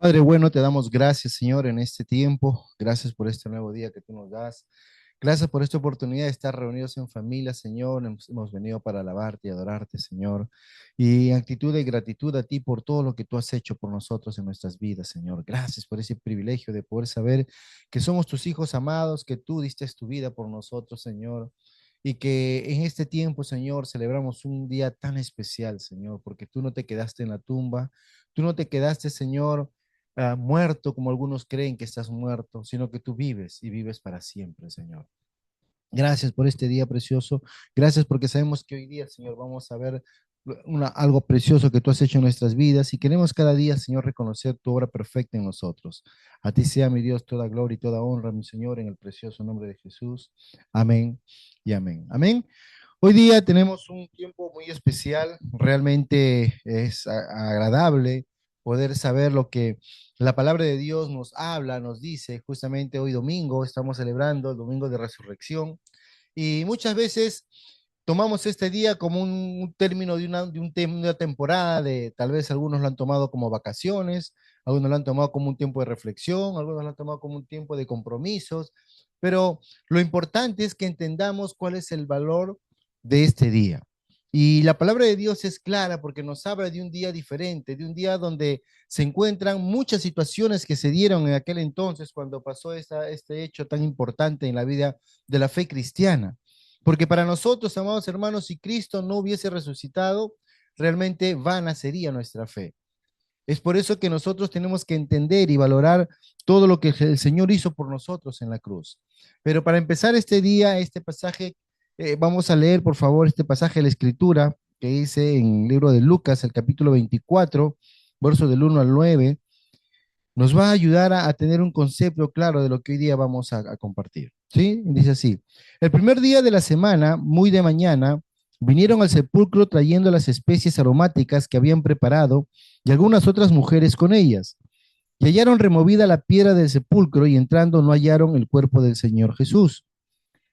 Padre bueno, te damos gracias, Señor, en este tiempo. Gracias por este nuevo día que tú nos das. Gracias por esta oportunidad de estar reunidos en familia, Señor. Hemos venido para alabarte y adorarte, Señor. Y en actitud de gratitud a ti por todo lo que tú has hecho por nosotros en nuestras vidas, Señor. Gracias por ese privilegio de poder saber que somos tus hijos amados, que tú diste tu vida por nosotros, Señor. Y que en este tiempo, Señor, celebramos un día tan especial, Señor, porque tú no te quedaste en la tumba, tú no te quedaste, Señor, muerto como algunos creen que estás muerto, sino que tú vives y vives para siempre, Señor. Gracias por este día precioso. Gracias porque sabemos que hoy día, Señor, vamos a ver algo precioso que tú has hecho en nuestras vidas y queremos cada día, Señor, reconocer tu obra perfecta en nosotros. A ti sea, mi Dios, toda gloria y toda honra, mi Señor, en el precioso nombre de Jesús. Amén y amén. Amén. Hoy día tenemos un tiempo muy especial, realmente es agradable poder saber lo que la palabra de Dios nos habla, nos dice. Justamente hoy domingo estamos celebrando el domingo de resurrección y muchas veces tomamos este día como un término de una temporada, de tal vez algunos lo han tomado como vacaciones, algunos lo han tomado como un tiempo de reflexión, algunos lo han tomado como un tiempo de compromisos, pero lo importante es que entendamos cuál es el valor de este día. Y la palabra de Dios es clara porque nos habla de un día diferente, de un día donde se encuentran muchas situaciones que se dieron en aquel entonces cuando pasó este hecho tan importante en la vida de la fe cristiana. Porque para nosotros, amados hermanos, si Cristo no hubiese resucitado, realmente vana sería nuestra fe. Es por eso que nosotros tenemos que entender y valorar todo lo que el Señor hizo por nosotros en la cruz. Pero para empezar este día, este pasaje, vamos a leer, por favor, este pasaje de la Escritura que dice en el libro de Lucas, el capítulo 24, verso del 1 al 9, nos va a ayudar a tener un concepto claro de lo que hoy día vamos a compartir. ¿Sí? Dice así, el primer día de la semana, muy de mañana, vinieron al sepulcro trayendo las especies aromáticas que habían preparado y algunas otras mujeres con ellas. Y hallaron removida la piedra del sepulcro y entrando no hallaron el cuerpo del Señor Jesús.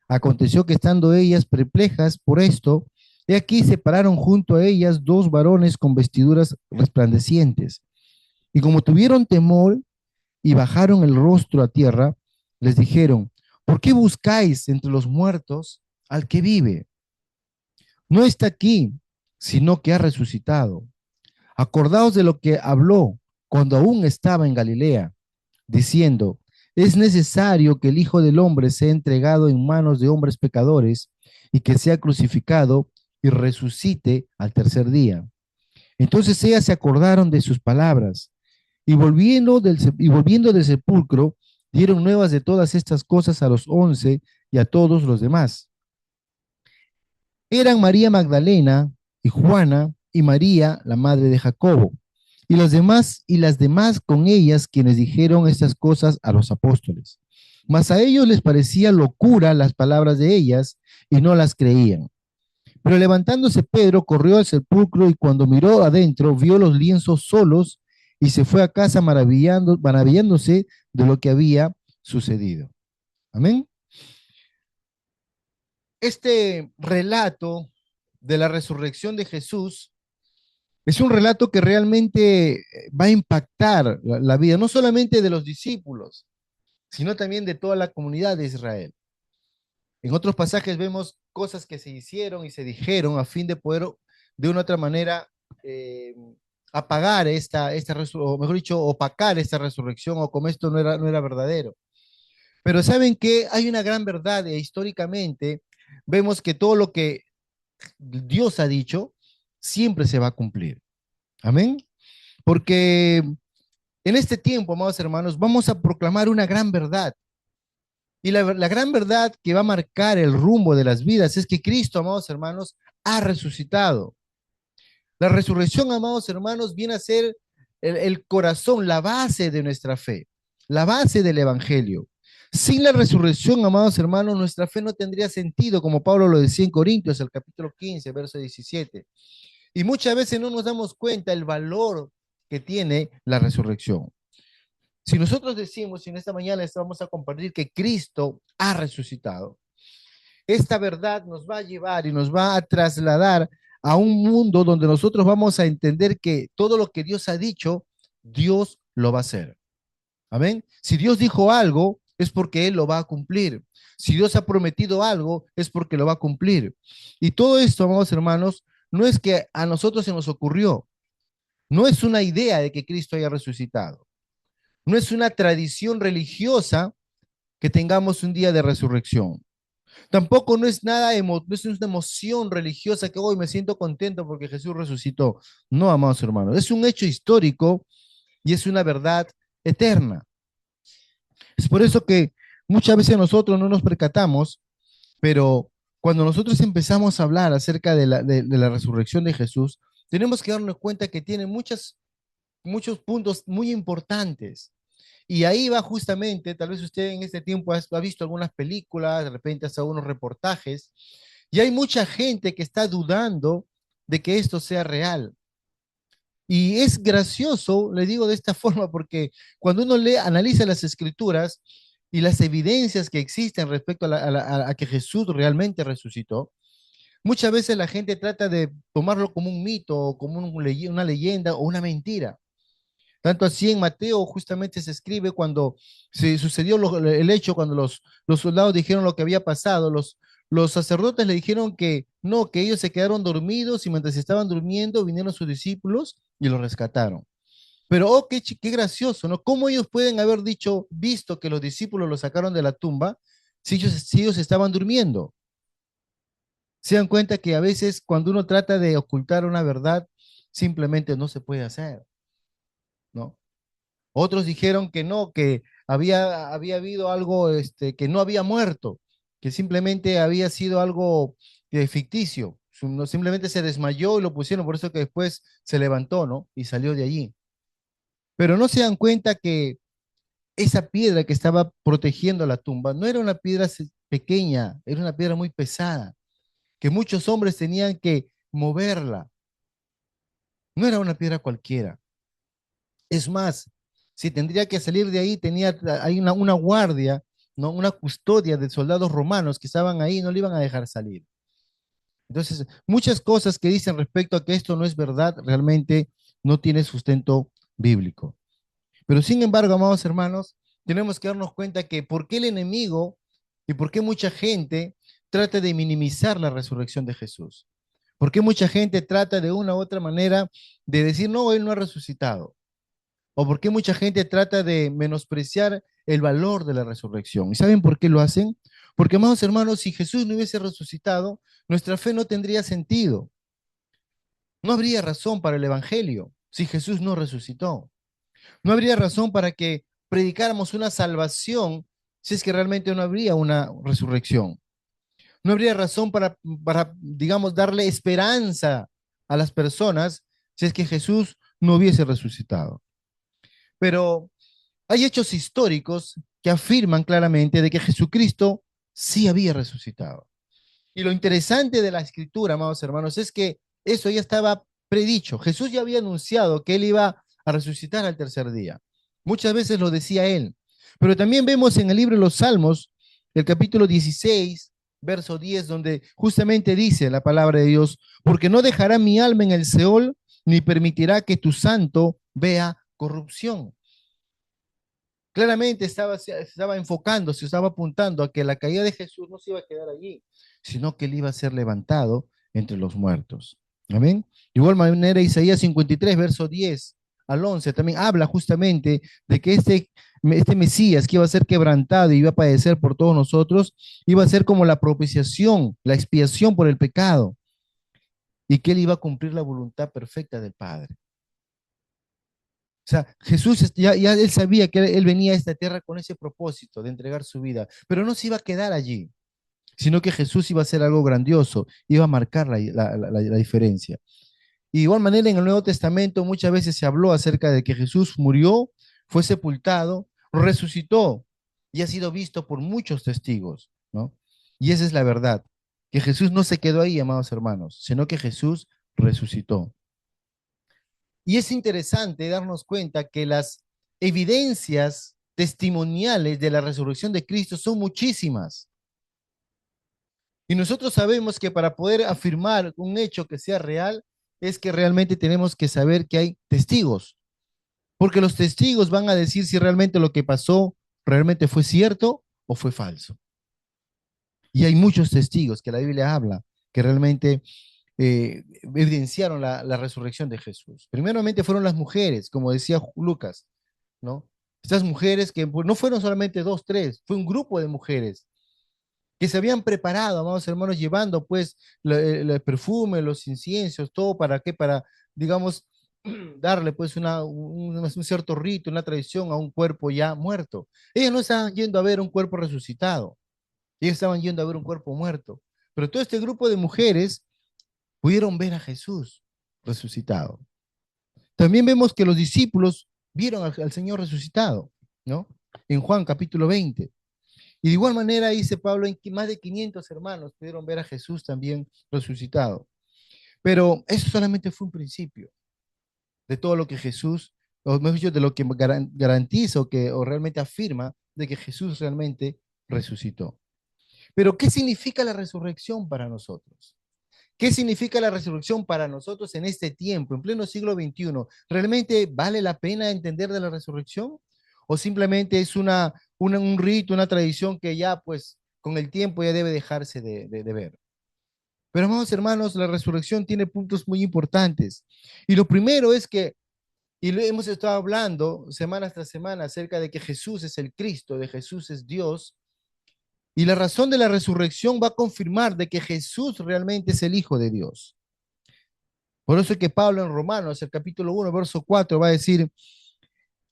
Aconteció que estando ellas perplejas por esto, he aquí se pararon junto a ellas dos varones con vestiduras resplandecientes. Y como tuvieron temor, y bajaron el rostro a tierra, les dijeron, ¿por qué buscáis entre los muertos al que vive? No está aquí, sino que ha resucitado. Acordaos de lo que habló cuando aún estaba en Galilea, diciendo, es necesario que el Hijo del Hombre sea entregado en manos de hombres pecadores y que sea crucificado y resucite al tercer día. Entonces ellas se acordaron de sus palabras y volviendo del sepulcro, dieron nuevas de todas estas cosas a los 11 y a todos los demás. Eran María Magdalena y Juana y María, la madre de Jacobo, y las demás con ellas quienes dijeron estas cosas a los apóstoles. Mas a ellos les parecía locura las palabras de ellas y no las creían. Pero levantándose Pedro, corrió al sepulcro y cuando miró adentro, vio los lienzos solos y se fue a casa maravillándose de lo que había sucedido. Amén. Este relato de la resurrección de Jesús es un relato que realmente va a impactar la vida, no solamente de los discípulos, sino también de toda la comunidad de Israel. En otros pasajes vemos cosas que se hicieron y se dijeron a fin de poder, de una u otra manera, eh, apagar o mejor dicho, opacar esta resurrección, o como esto no era verdadero. Pero saben que hay una gran verdad, históricamente vemos que todo lo que Dios ha dicho siempre se va a cumplir. Amén. Porque en este tiempo, amados hermanos, vamos a proclamar una gran verdad. Y la gran verdad que va a marcar el rumbo de las vidas es que Cristo, amados hermanos, ha resucitado. La resurrección, amados hermanos, viene a ser el corazón, la base de nuestra fe, la base del Evangelio. Sin la resurrección, amados hermanos, nuestra fe no tendría sentido, como Pablo lo decía en Corintios, el capítulo 15, verso 17. Y muchas veces no nos damos cuenta el valor que tiene la resurrección. Si nosotros decimos, y en esta mañana les vamos a compartir que Cristo ha resucitado, esta verdad nos va a llevar y nos va a trasladar a un mundo donde nosotros vamos a entender que todo lo que Dios ha dicho, Dios lo va a hacer. Amén. Si Dios dijo algo, es porque Él lo va a cumplir. Si Dios ha prometido algo, es porque lo va a cumplir. Y todo esto, amados hermanos, no es que a nosotros se nos ocurrió. No es una idea de que Cristo haya resucitado. No es una tradición religiosa que tengamos un día de resurrección. Tampoco no es nada, no es una emoción religiosa que hoy me siento contento porque Jesús resucitó. No, amados hermanos, es un hecho histórico y es una verdad eterna. Es por eso que muchas veces nosotros no nos percatamos, pero cuando nosotros empezamos a hablar acerca de la resurrección de Jesús, tenemos que darnos cuenta que tiene muchos puntos muy importantes. Y ahí va justamente, tal vez usted en este tiempo ha visto algunas películas, de repente hasta algunos reportajes, y hay mucha gente que está dudando de que esto sea real. Y es gracioso, le digo de esta forma, porque cuando uno lee, analiza las escrituras y las evidencias que existen respecto a que Jesús realmente resucitó, muchas veces la gente trata de tomarlo como un mito, o como una leyenda o una mentira. Tanto así en Mateo justamente se escribe cuando se sucedió el hecho, cuando los soldados dijeron lo que había pasado, los sacerdotes le dijeron que no, que ellos se quedaron dormidos y mientras estaban durmiendo vinieron sus discípulos y los rescataron. Pero, oh, qué gracioso, ¿no? ¿Cómo ellos pueden haber dicho, visto que los discípulos los sacaron de la tumba, si ellos estaban durmiendo? Se dan cuenta que a veces cuando uno trata de ocultar una verdad, simplemente no se puede hacer, ¿no? Otros dijeron que no, que había habido algo, que no había muerto, que simplemente había sido algo ficticio. Simplemente se desmayó y lo pusieron, por eso que después se levantó, ¿no? Y salió de allí. Pero no se dan cuenta que esa piedra que estaba protegiendo la tumba no era una piedra pequeña, era una piedra muy pesada, que muchos hombres tenían que moverla. No era una piedra cualquiera. Es más, si tendría que salir de ahí, hay una guardia, ¿no? Una custodia de soldados romanos que estaban ahí, no le iban a dejar salir. Entonces, muchas cosas que dicen respecto a que esto no es verdad, realmente no tiene sustento bíblico. Pero sin embargo, amados hermanos, tenemos que darnos cuenta que por qué el enemigo y por qué mucha gente trata de minimizar la resurrección de Jesús. ¿Por qué mucha gente trata de una u otra manera de decir, no, él no ha resucitado? ¿O por qué mucha gente trata de menospreciar el valor de la resurrección? ¿Y saben por qué lo hacen? Porque, amados hermanos, si Jesús no hubiese resucitado, nuestra fe no tendría sentido. No habría razón para el Evangelio si Jesús no resucitó. No habría razón para que predicáramos una salvación si es que realmente no habría una resurrección. No habría razón digamos, darle esperanza a las personas si es que Jesús no hubiese resucitado. Pero hay hechos históricos que afirman claramente de que Jesucristo sí había resucitado. Y lo interesante de la escritura, amados hermanos, es que eso ya estaba predicho. Jesús ya había anunciado que él iba a resucitar al tercer día. Muchas veces lo decía él. Pero también vemos en el libro de los Salmos, el capítulo 16, verso 10, donde justamente dice la palabra de Dios, porque no dejará mi alma en el Seol, ni permitirá que tu santo vea corrupción. Claramente estaba enfocándose, estaba apuntando a que la caída de Jesús no se iba a quedar allí, sino que él iba a ser levantado entre los muertos. Amén. De igual manera, Isaías 53, verso 10 al 11, también habla justamente de que este Mesías que iba a ser quebrantado y iba a padecer por todos nosotros, iba a ser como la propiciación, la expiación por el pecado, y que él iba a cumplir la voluntad perfecta del Padre. O sea, Jesús ya él sabía que él venía a esta tierra con ese propósito de entregar su vida, pero no se iba a quedar allí, sino que Jesús iba a hacer algo grandioso, iba a marcar la diferencia. Y de igual manera en el Nuevo Testamento muchas veces se habló acerca de que Jesús murió, fue sepultado, resucitó y ha sido visto por muchos testigos, ¿no? Y esa es la verdad, que Jesús no se quedó ahí, amados hermanos, sino que Jesús resucitó. Y es interesante darnos cuenta que las evidencias testimoniales de la resurrección de Cristo son muchísimas. Y nosotros sabemos que para poder afirmar un hecho que sea real, es que realmente tenemos que saber que hay testigos. porque los testigos van a decir si realmente lo que pasó realmente fue cierto o fue falso. Y hay muchos testigos que la Biblia habla que realmente evidenciaron la resurrección de Jesús. Primeramente fueron las mujeres, como decía Lucas, ¿no? Estas mujeres que pues, no fueron solamente dos, tres, fue un grupo de mujeres que se habían preparado, amados hermanos, llevando pues el perfume, los inciensos, todo para qué, para, digamos, darle pues un cierto rito, una tradición a un cuerpo ya muerto. Ellos no estaban yendo a ver un cuerpo resucitado, ellos estaban yendo a ver un cuerpo muerto. Pero todo este grupo de mujeres pudieron ver a Jesús resucitado. También vemos que los discípulos vieron al Señor resucitado, ¿no? En Juan capítulo 20. Y de igual manera dice Pablo, en que más de 500 hermanos pudieron ver a Jesús también resucitado. Pero eso solamente fue un principio de todo lo que Jesús, o mejor dicho, de lo que garantiza o realmente afirma de que Jesús realmente resucitó. Pero ¿qué significa la resurrección para nosotros? ¿Qué significa la resurrección para nosotros en este tiempo, en pleno siglo XXI? ¿Realmente vale la pena entender de la resurrección? ¿O simplemente es un rito, una tradición que ya pues con el tiempo ya debe dejarse de ver? Pero amados hermanos, la resurrección tiene puntos muy importantes. Y lo primero es que, y lo hemos estado hablando semana tras semana acerca de que Jesús es el Cristo, de Jesús es Dios, y la razón de la resurrección va a confirmar de que Jesús realmente es el Hijo de Dios. Por eso es que Pablo en Romanos, el capítulo 1, verso 4, va a decir,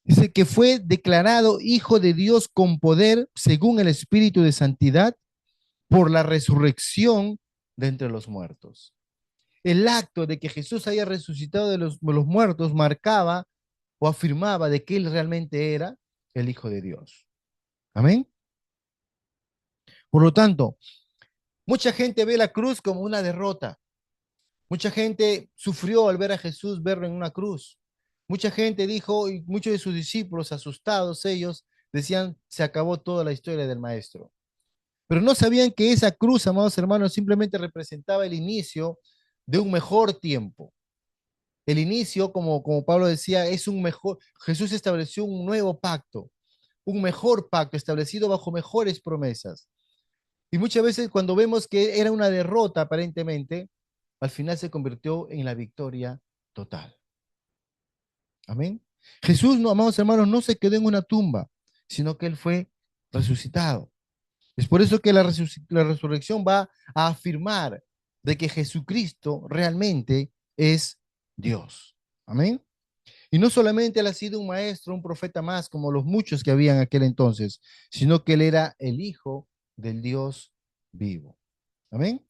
dice que fue declarado Hijo de Dios con poder según el Espíritu de Santidad por la resurrección de entre los muertos. El acto de que Jesús haya resucitado de los muertos marcaba o afirmaba de que él realmente era el Hijo de Dios. Amén. Por lo tanto, mucha gente ve la cruz como una derrota. Mucha gente sufrió al ver a Jesús verlo en una cruz. Mucha gente dijo, y muchos de sus discípulos, asustados ellos, decían, se acabó toda la historia del maestro. Pero no sabían que esa cruz, amados hermanos, simplemente representaba el inicio de un mejor tiempo. El inicio, como Pablo decía, es un mejor, Jesús estableció un nuevo pacto, un mejor pacto establecido bajo mejores promesas. Y muchas veces cuando vemos que era una derrota aparentemente, al final se convirtió en la victoria total. Amén. Jesús, no, amados hermanos, no se quedó en una tumba, sino que él fue resucitado. Es por eso que la resurrección va a afirmar de que Jesucristo realmente es Dios. Amén. Y no solamente él ha sido un maestro, un profeta más, como los muchos que habían en aquel entonces, sino que él era el Hijo del Dios vivo. Amén.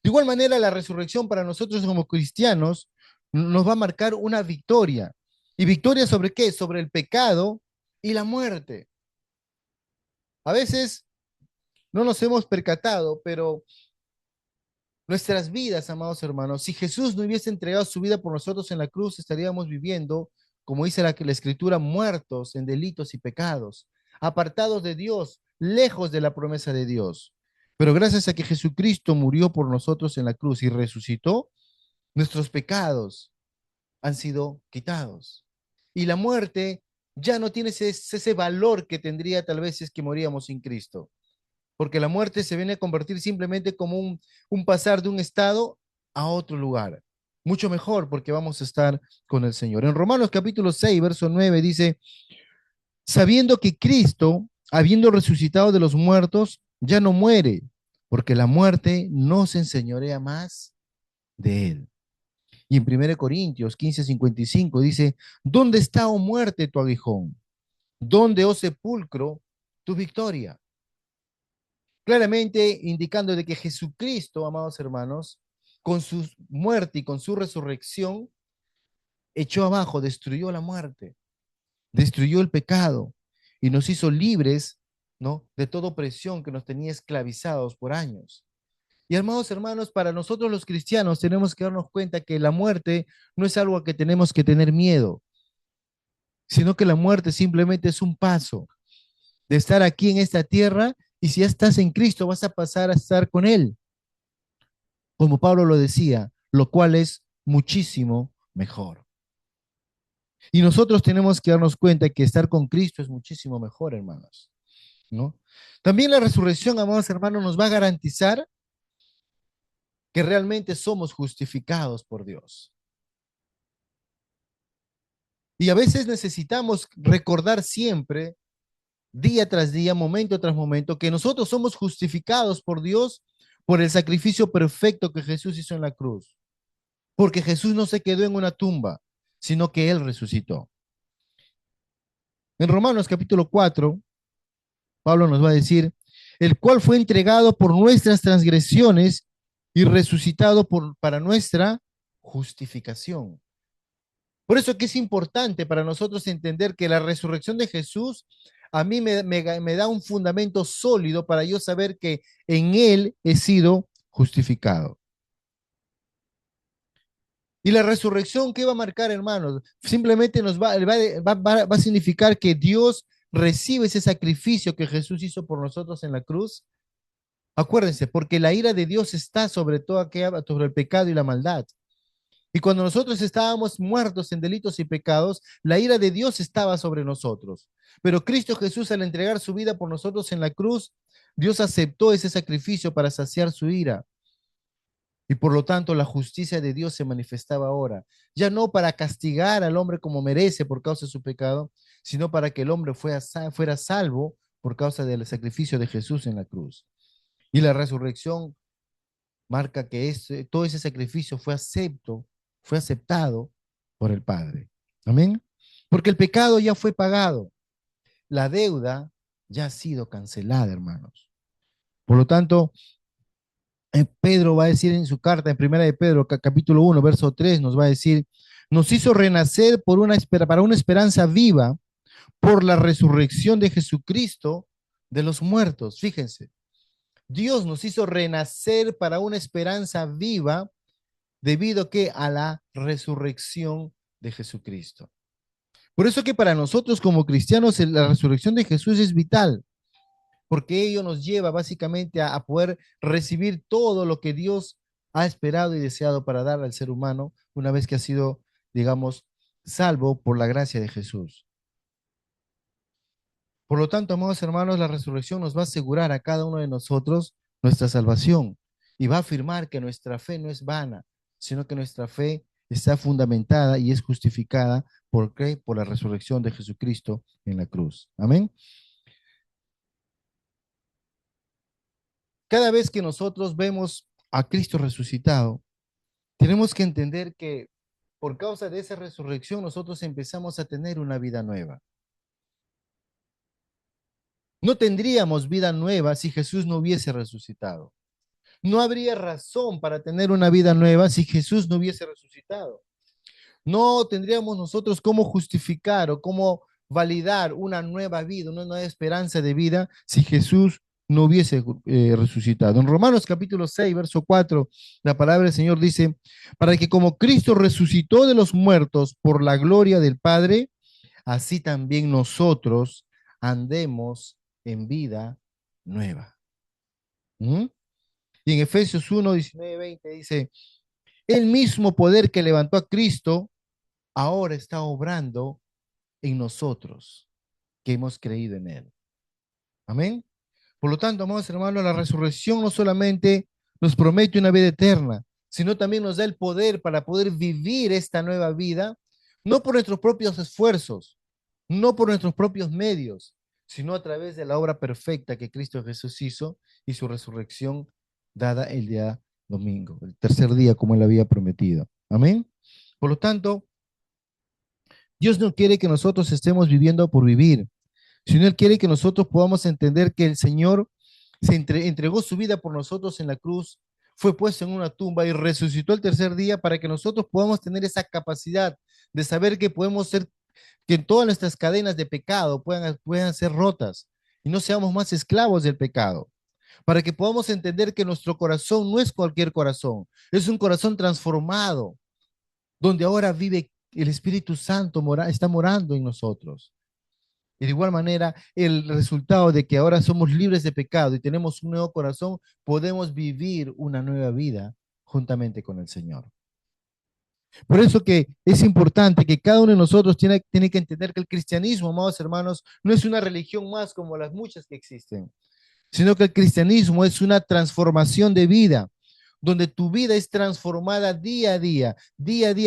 De igual manera, la resurrección para nosotros como cristianos nos va a marcar una victoria. ¿Y victoria sobre qué? Sobre el pecado y la muerte. A veces no nos hemos percatado, pero nuestras vidas, amados hermanos, si Jesús no hubiese entregado su vida por nosotros en la cruz, estaríamos viviendo, como dice la Escritura, muertos en delitos y pecados, apartados de Dios, lejos de la promesa de Dios. Pero gracias a que Jesucristo murió por nosotros en la cruz y resucitó, nuestros pecados han sido quitados. Y la muerte ya no tiene ese valor que tendría tal vez si es que moríamos sin Cristo, porque la muerte se viene a convertir simplemente como un pasar de un estado a otro lugar. Mucho mejor porque vamos a estar con el Señor. En Romanos capítulo 6, verso 9 dice, sabiendo que Cristo, habiendo resucitado de los muertos, ya no muere, porque la muerte no se enseñorea más de él. Y en 1 Corintios 15:55 dice, ¿dónde está, oh muerte, tu aguijón? ¿Dónde, oh sepulcro, tu victoria? Claramente indicando de que Jesucristo, amados hermanos, con su muerte y con su resurrección, echó abajo, destruyó la muerte, destruyó el pecado y nos hizo libres, ¿no? De toda opresión que nos tenía esclavizados por años. Y amados hermanos, para nosotros los cristianos tenemos que darnos cuenta que la muerte no es algo a que tenemos que tener miedo, sino que la muerte simplemente es un paso de estar aquí en esta tierra y si ya estás en Cristo vas a pasar a estar con Él, como Pablo lo decía, lo cual es muchísimo mejor. Y nosotros tenemos que darnos cuenta que estar con Cristo es muchísimo mejor, hermanos, ¿no? También la resurrección, amados hermanos, nos va a garantizar que realmente somos justificados por Dios. Y a veces necesitamos recordar siempre, día tras día, momento tras momento, que nosotros somos justificados por Dios por el sacrificio perfecto que Jesús hizo en la cruz. Porque Jesús no se quedó en una tumba, sino que Él resucitó. En Romanos capítulo 4, Pablo nos va a decir, el cual fue entregado por nuestras transgresiones y resucitado para nuestra justificación. Por eso que es importante para nosotros entender que la resurrección de Jesús a mí me da un fundamento sólido para yo saber que en Él he sido justificado. Y la resurrección, ¿qué va a marcar, hermanos? Simplemente va a significar que Dios recibe ese sacrificio que Jesús hizo por nosotros en la cruz. Acuérdense, porque la ira de Dios está sobre todo aquella, sobre el pecado y la maldad. Y cuando nosotros estábamos muertos en delitos y pecados, la ira de Dios estaba sobre nosotros. Pero Cristo Jesús, al entregar su vida por nosotros en la cruz, Dios aceptó ese sacrificio para saciar su ira. Y por lo tanto, la justicia de Dios se manifestaba ahora, ya no para castigar al hombre como merece por causa de su pecado, sino para que el hombre fuera salvo por causa del sacrificio de Jesús en la cruz. Y la resurrección marca que todo ese sacrificio fue aceptado por el Padre. Amén. Porque el pecado ya fue pagado, la deuda ya ha sido cancelada, hermanos. Por lo tanto, Pedro va a decir en su carta, en primera de Pedro, capítulo 1, verso 3, nos va a decir, nos hizo renacer para una esperanza viva por la resurrección de Jesucristo de los muertos. Fíjense, Dios nos hizo renacer para una esperanza viva debido que a la resurrección de Jesucristo. Por eso que para nosotros como cristianos la resurrección de Jesús es vital, porque ello nos lleva básicamente a poder recibir todo lo que Dios ha esperado y deseado para dar al ser humano una vez que ha sido, digamos, salvo por la gracia de Jesús. Por lo tanto, amados hermanos, la resurrección nos va a asegurar a cada uno de nosotros nuestra salvación y va a afirmar que nuestra fe no es vana, sino que nuestra fe está fundamentada y es justificada por qué? Por la resurrección de Jesucristo en la cruz. Amén. Cada vez que nosotros vemos a Cristo resucitado, tenemos que entender que por causa de esa resurrección nosotros empezamos a tener una vida nueva. No tendríamos vida nueva si Jesús no hubiese resucitado. No habría razón para tener una vida nueva si Jesús no hubiese resucitado. No tendríamos nosotros cómo justificar o cómo validar una nueva vida, una nueva esperanza de vida si Jesús no hubiese resucitado. En Romanos capítulo 6, verso 4, la palabra del Señor dice, para que como Cristo resucitó de los muertos por la gloria del Padre, así también nosotros andemos en vida nueva. ¿Mm? Y en Efesios 1, 19, 20 dice, el mismo poder que levantó a Cristo ahora está obrando en nosotros que hemos creído en Él. Amén. Por lo tanto, amados hermanos, la resurrección no solamente nos promete una vida eterna, sino también nos da el poder para poder vivir esta nueva vida, no por nuestros propios esfuerzos, no por nuestros propios medios, sino a través de la obra perfecta que Cristo Jesús hizo y su resurrección dada el día domingo, el tercer día como Él había prometido. Amén. Por lo tanto, Dios no quiere que nosotros estemos viviendo por vivir, sino Él quiere que nosotros podamos entender que el Señor entregó su vida por nosotros en la cruz, fue puesto en una tumba y resucitó el tercer día para que nosotros podamos tener esa capacidad de saber que podemos ser, que todas nuestras cadenas de pecado puedan ser rotas y no seamos más esclavos del pecado. Para que podamos entender que nuestro corazón no es cualquier corazón, es un corazón transformado, donde ahora vive el Espíritu Santo, está morando en nosotros. Y de igual manera, el resultado de que ahora somos libres de pecado y tenemos un nuevo corazón, podemos vivir una nueva vida juntamente con el Señor. Por eso que es importante que cada uno de nosotros tiene que entender que el cristianismo, amados hermanos, no es una religión más como las muchas que existen, sino que el cristianismo es una transformación de vida, donde tu vida es transformada día a día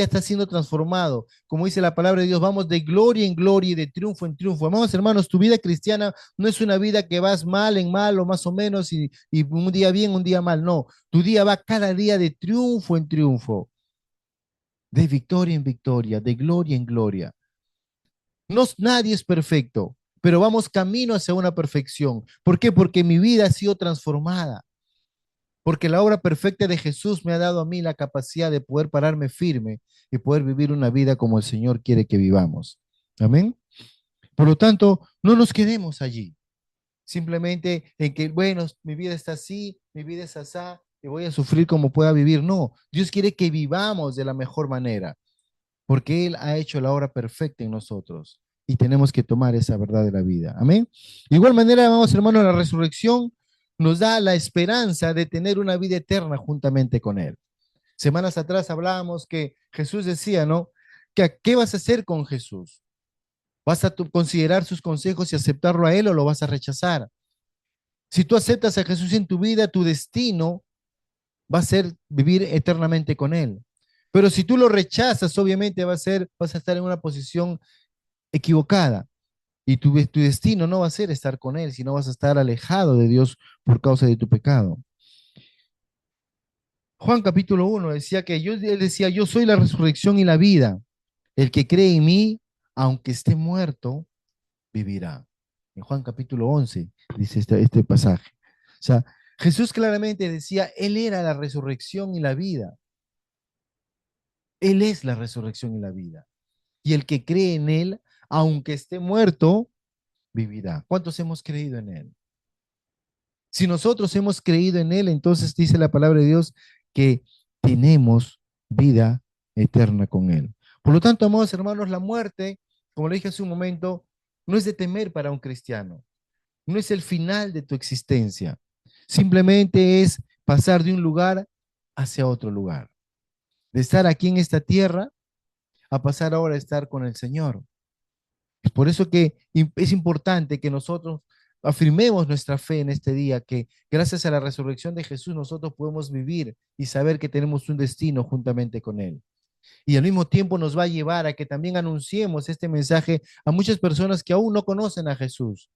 está siendo transformado. Como dice la palabra de Dios, vamos de gloria en gloria y de triunfo en triunfo. Amados hermanos, tu vida cristiana no es una vida que vas mal en mal o más o menos y un día bien, un día mal, no. Tu día va cada día de triunfo en triunfo, de victoria en victoria, de gloria en gloria. No, nadie es perfecto, pero vamos camino hacia una perfección. ¿Por qué? Porque mi vida ha sido transformada. Porque la obra perfecta de Jesús me ha dado a mí la capacidad de poder pararme firme y poder vivir una vida como el Señor quiere que vivamos. Amén. Por lo tanto, no nos quedemos allí, simplemente en que, bueno, mi vida está así, mi vida es así, y voy a sufrir como pueda vivir. No, Dios quiere que vivamos de la mejor manera, porque Él ha hecho la obra perfecta en nosotros y tenemos que tomar esa verdad de la vida. Amén. De igual manera, vamos, hermano, la resurrección nos da la esperanza de tener una vida eterna juntamente con Él. Semanas atrás hablábamos que Jesús decía, ¿no? ¿Qué vas a hacer con Jesús? ¿Vas a considerar sus consejos y aceptarlo a Él o lo vas a rechazar? Si tú aceptas a Jesús en tu vida, tu destino va a ser vivir eternamente con Él. Pero si tú lo rechazas, obviamente vas a estar en una posición equivocada y tu destino no va a ser estar con Él, sino vas a estar alejado de Dios por causa de tu pecado. Juan capítulo 1 decía que él decía, yo soy la resurrección y la vida. El que cree en mí, aunque esté muerto, vivirá. En Juan capítulo 11 dice este pasaje. O sea, Jesús claramente decía, Él era la resurrección y la vida. Él es la resurrección y la vida. Y el que cree en Él, aunque esté muerto, vivirá. ¿Cuántos hemos creído en Él? Si nosotros hemos creído en Él, entonces dice la palabra de Dios que tenemos vida eterna con Él. Por lo tanto, amados hermanos, la muerte, como le dije hace un momento, no es de temer para un cristiano, no es el final de tu existencia, simplemente es pasar de un lugar hacia otro lugar, de estar aquí en esta tierra a pasar ahora a estar con el Señor. Es por eso que es importante que nosotros afirmemos nuestra fe en este día, que gracias a la resurrección de Jesús nosotros podemos vivir y saber que tenemos un destino juntamente con Él. Y al mismo tiempo nos va a llevar a que también anunciemos este mensaje a muchas personas que aún no conocen a Jesús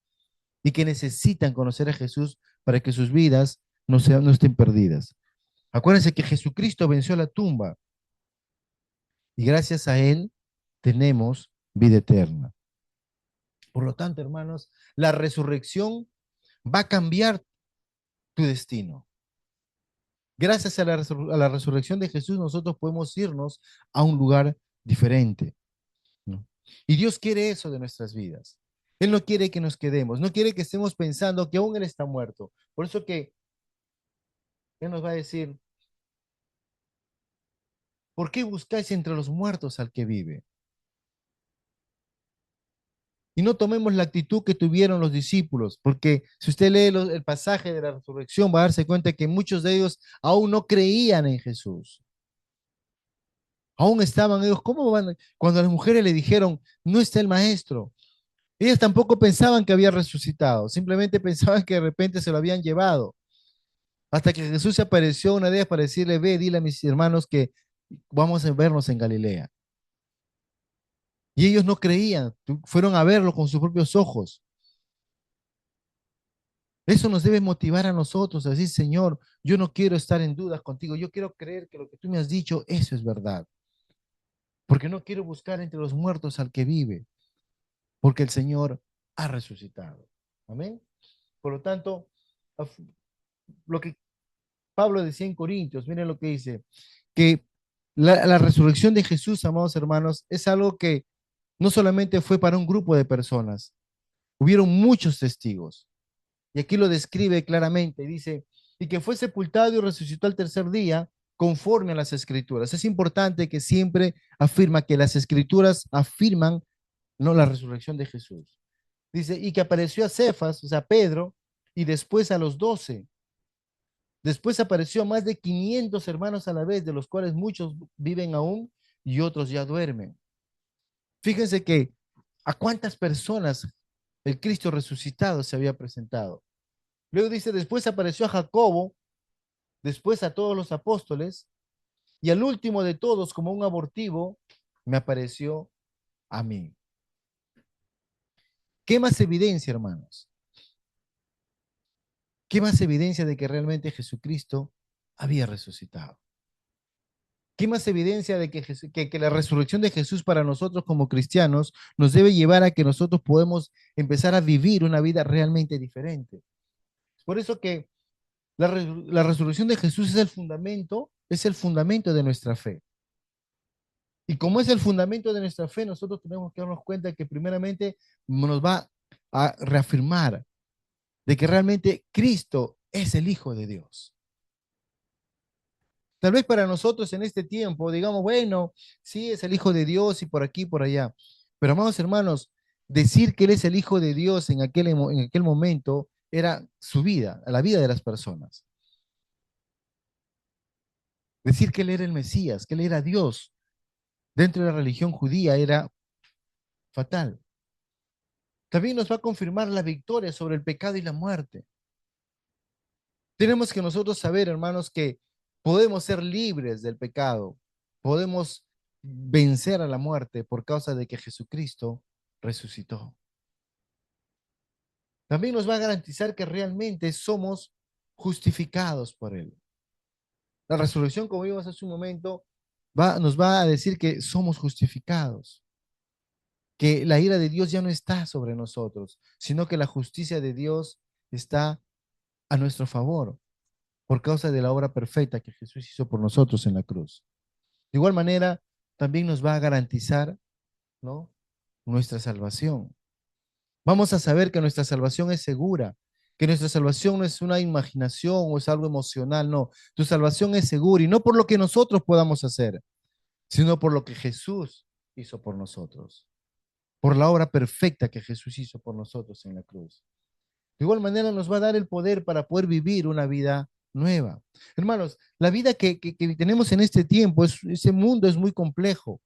y que necesitan conocer a Jesús para que sus vidas no estén perdidas. Acuérdense que Jesucristo venció la tumba y gracias a Él tenemos vida eterna. Por lo tanto, hermanos, la resurrección va a cambiar tu destino. Gracias a a la resurrección de Jesús, nosotros podemos irnos a un lugar diferente, ¿no? Y Dios quiere eso de nuestras vidas. Él no quiere que nos quedemos, no quiere que estemos pensando que aún Él está muerto. Por eso que Él nos va a decir, ¿por qué buscáis entre los muertos al que vive? Y no tomemos la actitud que tuvieron los discípulos, porque si usted lee el pasaje de la resurrección, va a darse cuenta que muchos de ellos aún no creían en Jesús. Aún estaban ellos, ¿cómo van? Cuando las mujeres le dijeron, no está el maestro, ellas tampoco pensaban que había resucitado, simplemente pensaban que de repente se lo habían llevado. Hasta que Jesús se apareció una de ellas para decirle, ve, dile a mis hermanos que vamos a vernos en Galilea. Y ellos no creían, fueron a verlo con sus propios ojos. Eso nos debe motivar a nosotros a decir, Señor, yo no quiero estar en dudas contigo, yo quiero creer que lo que tú me has dicho, eso es verdad. Porque no quiero buscar entre los muertos al que vive, porque el Señor ha resucitado. Amén. Por lo tanto, lo que Pablo decía en Corintios, miren lo que dice, que la resurrección de Jesús, amados hermanos, es algo que no solamente fue para un grupo de personas, hubieron muchos testigos. Y aquí lo describe claramente, dice, y que fue sepultado y resucitó al tercer día conforme a las escrituras. Es importante que siempre afirma que las escrituras afirman no la resurrección de Jesús. Dice, y que apareció a Cefas, o sea, Pedro, y después a los 12. Después apareció a más de 500 hermanos a la vez, de los cuales muchos viven aún, y otros ya duermen. Fíjense que a cuántas personas el Cristo resucitado se había presentado. Luego dice, después apareció a Jacobo, después a todos los apóstoles, y al último de todos, como un abortivo, me apareció a mí. ¿Qué más evidencia, hermanos? ¿Qué más evidencia de que realmente Jesucristo había resucitado? ¿Qué más evidencia de que la resurrección de Jesús para nosotros como cristianos nos debe llevar a que nosotros podemos empezar a vivir una vida realmente diferente? Por eso que la resurrección de Jesús es el fundamento de nuestra fe. Y como es el fundamento de nuestra fe, nosotros tenemos que darnos cuenta que primeramente nos va a reafirmar de que realmente Cristo es el Hijo de Dios. Tal vez para nosotros en este tiempo digamos, bueno, sí, es el Hijo de Dios y por aquí, por allá. Pero amados hermanos, decir que Él es el Hijo de Dios en aquel momento era su vida, la vida de las personas. Decir que Él era el Mesías, que Él era Dios, dentro de la religión judía era fatal. También nos va a confirmar la victoria sobre el pecado y la muerte. Tenemos que nosotros saber, hermanos, que podemos ser libres del pecado, podemos vencer a la muerte por causa de que Jesucristo resucitó. También nos va a garantizar que realmente somos justificados por Él. La resurrección, como vimos hace un momento, nos va a decir que somos justificados, que la ira de Dios ya no está sobre nosotros, sino que la justicia de Dios está a nuestro favor por causa de la obra perfecta que Jesús hizo por nosotros en la cruz. De igual manera, también nos va a garantizar, ¿no?, nuestra salvación. Vamos a saber que nuestra salvación es segura, que nuestra salvación no es una imaginación o es algo emocional, no. Tu salvación es segura y no por lo que nosotros podamos hacer, sino por lo que Jesús hizo por nosotros, por la obra perfecta que Jesús hizo por nosotros en la cruz. De igual manera nos va a dar el poder para poder vivir una vida nueva. Hermanos, la vida que tenemos en este tiempo, ese mundo es muy complejo.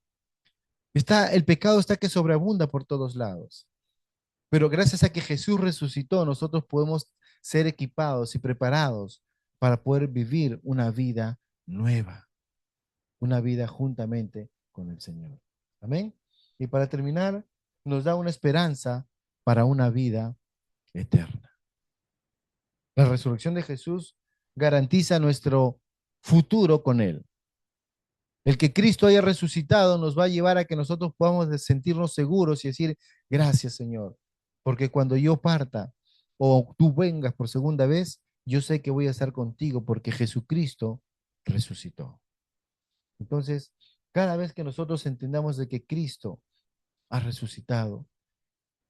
El pecado está que sobreabunda por todos lados. Pero gracias a que Jesús resucitó, nosotros podemos ser equipados y preparados para poder vivir una vida nueva, una vida juntamente con el Señor. Amén. Y para terminar, nos da una esperanza para una vida eterna. La resurrección de Jesús garantiza nuestro futuro con Él. El que Cristo haya resucitado nos va a llevar a que nosotros podamos sentirnos seguros y decir, gracias Señor, porque cuando yo parta o tú vengas por segunda vez, yo sé que voy a estar contigo porque Jesucristo resucitó. Entonces, cada vez que nosotros entendamos de que Cristo ha resucitado,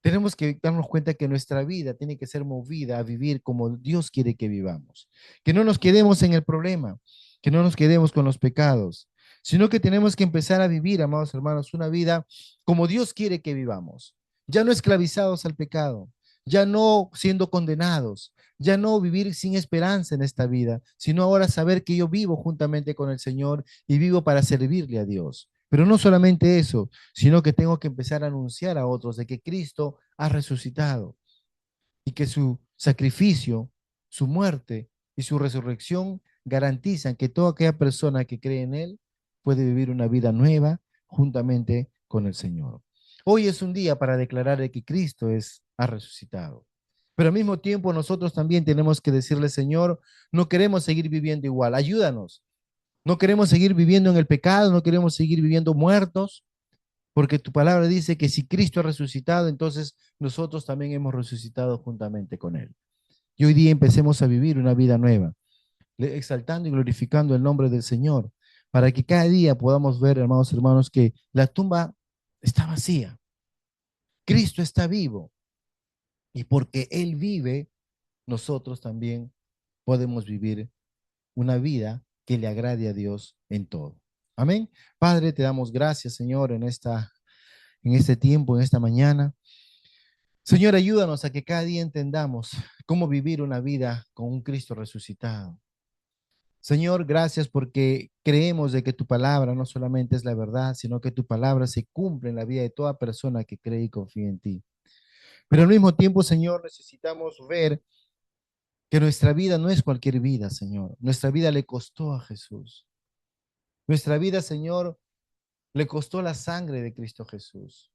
tenemos que darnos cuenta que nuestra vida tiene que ser movida a vivir como Dios quiere que vivamos. Que no nos quedemos en el problema, que no nos quedemos con los pecados, sino que tenemos que empezar a vivir, amados hermanos, una vida como Dios quiere que vivamos. Ya no esclavizados al pecado, ya no siendo condenados, ya no vivir sin esperanza en esta vida, sino ahora saber que yo vivo juntamente con el Señor y vivo para servirle a Dios. Pero no solamente eso, sino que tengo que empezar a anunciar a otros de que Cristo ha resucitado y que su sacrificio, su muerte y su resurrección garantizan que toda aquella persona que cree en Él puede vivir una vida nueva juntamente con el Señor. Hoy es un día para declarar de que ha resucitado. Pero al mismo tiempo nosotros también tenemos que decirle, Señor, no queremos seguir viviendo igual, ayúdanos. No queremos seguir viviendo en el pecado, no queremos seguir viviendo muertos, porque tu palabra dice que si Cristo ha resucitado, entonces nosotros también hemos resucitado juntamente con Él. Y hoy día empecemos a vivir una vida nueva, exaltando y glorificando el nombre del Señor, para que cada día podamos ver, hermanos, que la tumba está vacía. Cristo está vivo. Y porque Él vive, nosotros también podemos vivir una vida que le agrade a Dios en todo. Amén. Padre, te damos gracias, Señor, en este tiempo, en esta mañana. Señor, ayúdanos a que cada día entendamos cómo vivir una vida con un Cristo resucitado. Señor, gracias porque creemos de que tu palabra no solamente es la verdad, sino que tu palabra se cumple en la vida de toda persona que cree y confía en ti. Pero al mismo tiempo, Señor, necesitamos ver que nuestra vida no es cualquier vida, Señor. Nuestra vida le costó a Jesús. Nuestra vida, Señor, le costó la sangre de Cristo Jesús.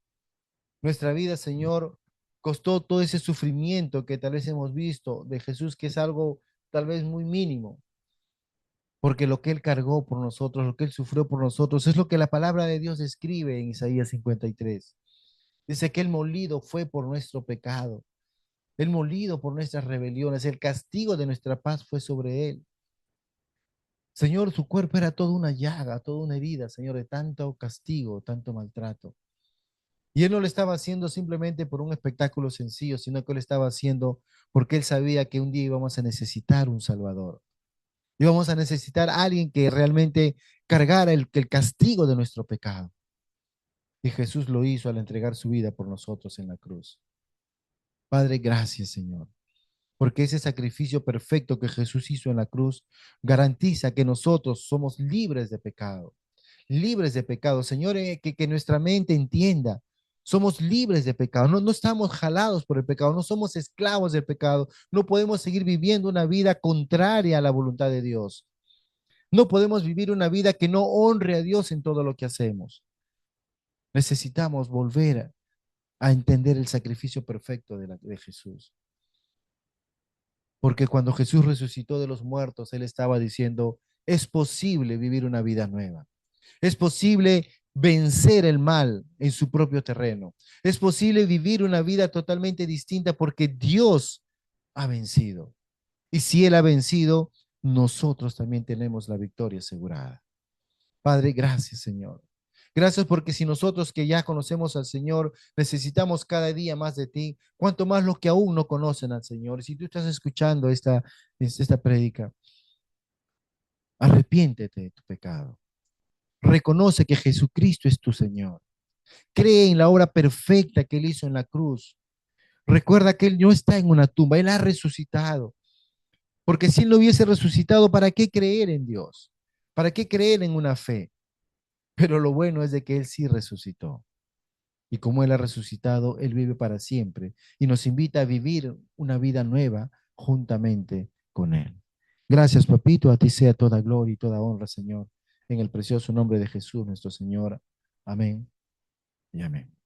Nuestra vida, Señor, costó todo ese sufrimiento que tal vez hemos visto de Jesús, que es algo tal vez muy mínimo, porque lo que Él cargó por nosotros, lo que Él sufrió por nosotros, es lo que la palabra de Dios describe en Isaías 53. Dice que el molido fue por nuestro pecado, el molido por nuestras rebeliones, el castigo de nuestra paz fue sobre Él. Señor, su cuerpo era toda una llaga, toda una herida, Señor, de tanto castigo, tanto maltrato. Y Él no lo estaba haciendo simplemente por un espectáculo sencillo, sino que lo estaba haciendo porque Él sabía que un día íbamos a necesitar un Salvador. Íbamos a necesitar a alguien que realmente cargara el castigo de nuestro pecado. Y Jesús lo hizo al entregar su vida por nosotros en la cruz. Padre, gracias, Señor, porque ese sacrificio perfecto que Jesús hizo en la cruz garantiza que nosotros somos libres de pecado. Señor, que nuestra mente entienda, somos libres de pecado, no, no estamos jalados por el pecado, no somos esclavos del pecado, no podemos seguir viviendo una vida contraria a la voluntad de Dios. No podemos vivir una vida que no honre a Dios en todo lo que hacemos. Necesitamos volver a entender el sacrificio perfecto de Jesús. Porque cuando Jesús resucitó de los muertos, Él estaba diciendo, es posible vivir una vida nueva. Es posible vencer el mal en su propio terreno. Es posible vivir una vida totalmente distinta porque Dios ha vencido. Y si Él ha vencido, nosotros también tenemos la victoria asegurada. Padre, gracias, Señor. Gracias porque si nosotros que ya conocemos al Señor necesitamos cada día más de ti, cuanto más los que aún no conocen al Señor. Si tú estás escuchando esta prédica, arrepiéntete de tu pecado. Reconoce que Jesucristo es tu Señor. Cree en la obra perfecta que Él hizo en la cruz. Recuerda que Él no está en una tumba, Él ha resucitado. Porque si Él no hubiese resucitado, ¿para qué creer en Dios? ¿Para qué creer en una fe? Pero lo bueno es de que Él sí resucitó. Y como Él ha resucitado, Él vive para siempre y nos invita a vivir una vida nueva juntamente con Él. Gracias, papito. A ti sea toda gloria y toda honra, Señor. En el precioso nombre de Jesús, nuestro Señor. Amén y amén.